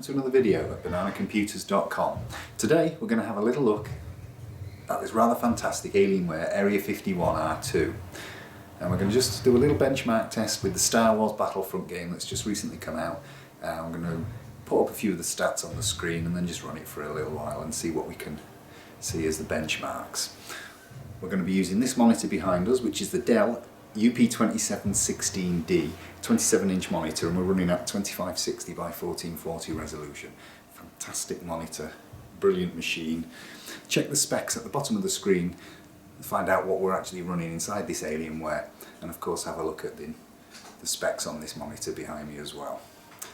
welcome to another video at bananacomputers.com. Today we're going to have a little look at this rather fantastic Alienware Area 51 R2. And we're going to just do a little benchmark test with the Star Wars Battlefront game that's just recently come out. I'm going to put up a few of the stats on the screen and then just run it for a little while and see what we can see as the benchmarks. We're going to be using this monitor behind us, which is the Dell UP2716D 27-inch monitor, and we're running at 2560 by 1440 resolution. Fantastic monitor, brilliant machine. Check the specs at the bottom of the screen and find out what we're actually running inside this Alienware, and of course have a look at the specs on this monitor behind me as well.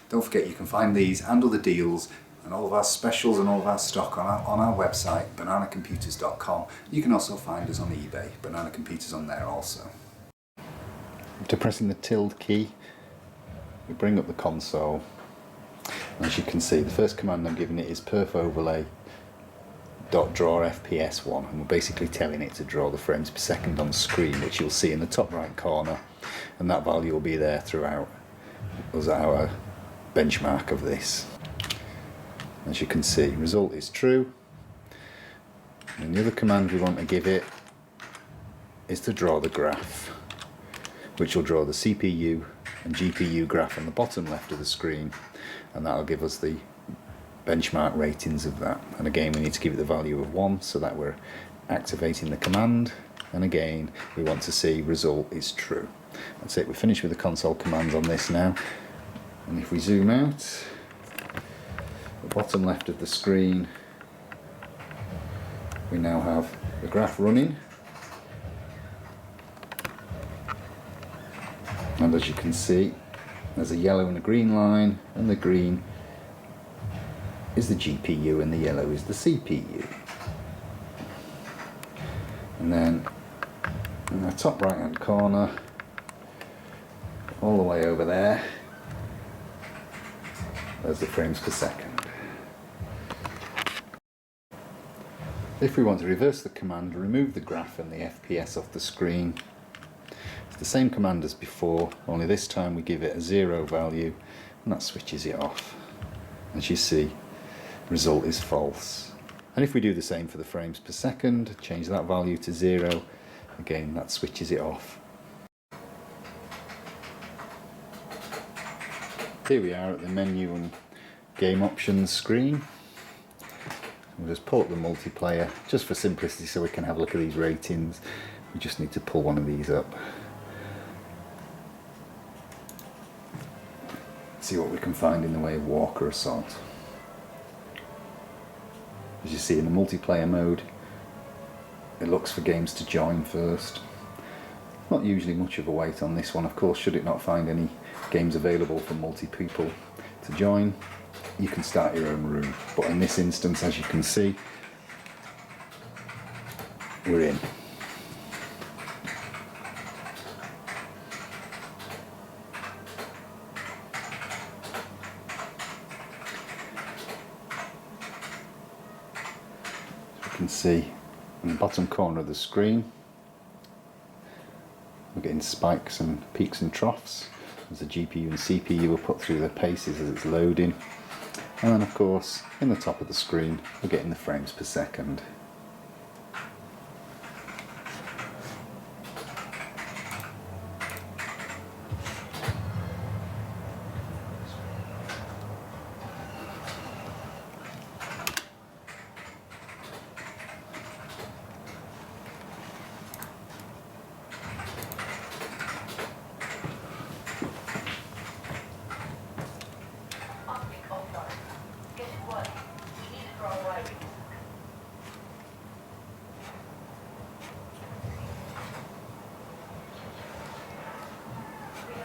Don't forget you can find these and other deals and all of our specials and all of our stock on our website, bananacomputers.com. You can also find us on eBay, Banana Computers on there also. After pressing the tilde key, we bring up the console. As you can see, the first command I'm giving it is perf overlay .draw FPS1, and we're basically telling it to draw the frames per second on the screen, which you'll see in the top right corner, and that value will be there throughout as our benchmark of this. As you can see, result is true, and the other command we want to give it is to draw the graph, which will draw the CPU and GPU graph on the bottom left of the screen, and that will give us the benchmark ratings of that. And again, we need to give it the value of 1 so that we're activating the command, and again we want to see result is true. That's it, we're finished with the console commands on this now, and if we zoom out, the bottom left of the screen, we now have the graph running. And as you can see, there's a yellow and a green line, and the green is the GPU and the yellow is the CPU. And then in the top right hand corner, all the way over there, there's the frames per second. If we want to reverse the command, remove the graph and the FPS off the screen, the same command as before, only this time we give it a 0 value, and that switches it off. As you see, result is false. And if we do the same for the frames per second, change that value to 0, again that switches it off. Here we are at the menu and game options screen. We'll just pull up the multiplayer, just for simplicity so we can have a look at these ratings. We just need to pull one of these up. See what we can find in the way of Walker Assault. As you see in the multiplayer mode, it looks for games to join first. Not usually much of a wait on this one, of course. Should it not find any games available for multi-people to join, you can start your own room. But in this instance, as you can see, we're in. You can see in the bottom corner of the screen we're getting spikes and peaks and troughs as the GPU and CPU are put through their paces as it's loading, and then of course in the top of the screen we're getting the frames per second.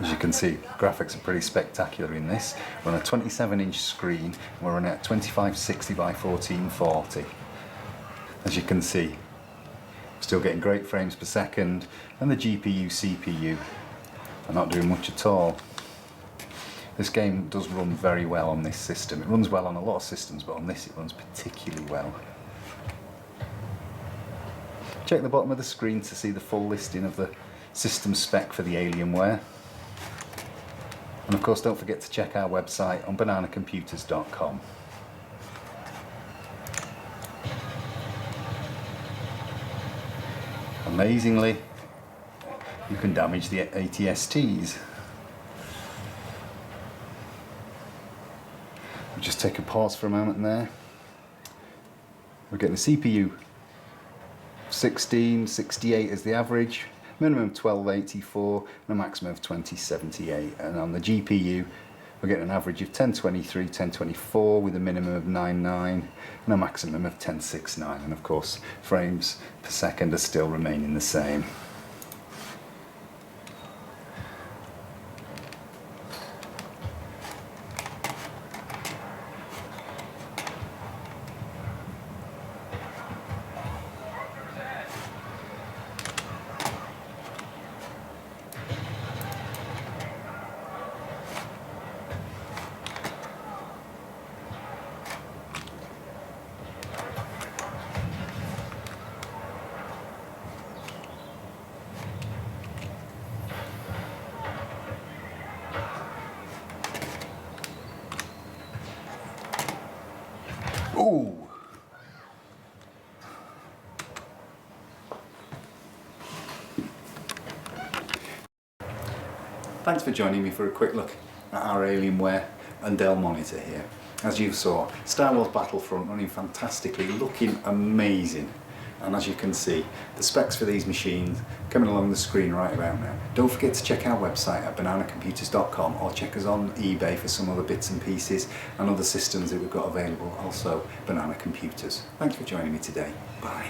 As you can see, graphics are pretty spectacular in this. We're on a 27-inch screen, and we're running at 2560 by 1440. As you can see, we're still getting great frames per second, and the GPU, CPU are not doing much at all. This game does run very well on this system. It runs well on a lot of systems, but on this it runs particularly well. Check the bottom of the screen to see the full listing of the system spec for the Alienware. And of course, don't forget to check our website on bananacomputers.com. Amazingly, you can damage the ATSTs. We'll just take a pause for a moment there. We're getting the CPU 1668 as the average, minimum of 1284 and a maximum of 2078. And on the GPU, we're getting an average of 1023, 1024 with a minimum of 99 and a maximum of 1069. And of course, frames per second are still remaining the same. Ooh! Thanks for joining me for a quick look at our Alienware and Dell monitor here. As you saw, Star Wars Battlefront running fantastically, looking amazing. And as you can see, the specs for these machines coming along the screen right about now. Don't forget to check our website at bananacomputers.com or check us on eBay for some other bits and pieces and other systems that we've got available, also Banana Computers. Thanks for joining me today. Bye.